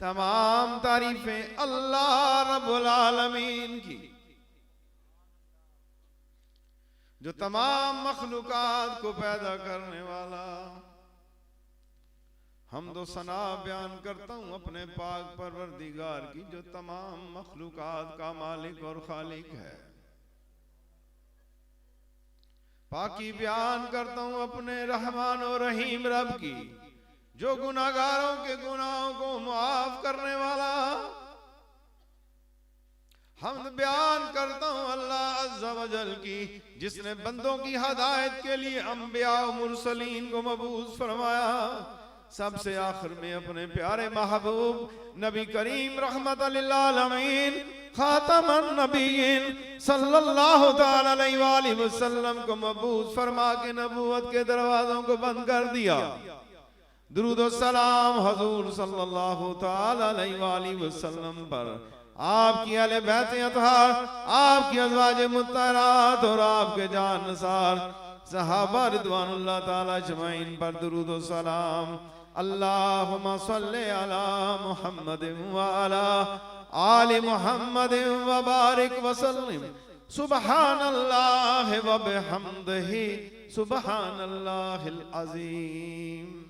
तमाम तारीफें अल्लाह रब्बुल आलमीन की जो तमाम मखलूकात को पैदा करने वाला। हम्दो सना बयान करता हूँ अपने पाक परवरदिगार की जो तमाम मखलूकात का मालिक और खालिक है। पाकी बयान करता हूँ अपने रहमान और रहीम रब की जो गुनाहगारों के गुनाहों को माफ करने वाला। हमद बयान करता हूँ अल्लाह अज़्ज़ा वजल की जिसने बंदों की हदायत के लिए अंबिया और मुरसलीन को मबूस फरमाया। सबसे आखिर में अपने प्यारे महबूब नबी करीम रहमत लिल आलमीन खातमन नबीयीन सल्लल्लाहु तआला अलैहि वसल्लम को मबूस फरमा के नबूवत के दरवाजों को बंद कर दिया। दुरूद और सलाम हुजूर सल्लल्लाहु तआला अलैहि वसल्लम पर, आपकी अहले बैत अतहार, आपकी अज़वाज मुत्तहरात और आपके जान निसार सहाबा रिदवानुल्लाह ताला अजमईन पर दुरूद और सलाम। अल्लाहुम्मा सल्लि अला मुहम्मद व अला आलि मुहम्मद व बारिक व सल्लिम। सुब्हानल्लाहि व बिहम्दिही सुब्हानल्लाहिल अज़ीम।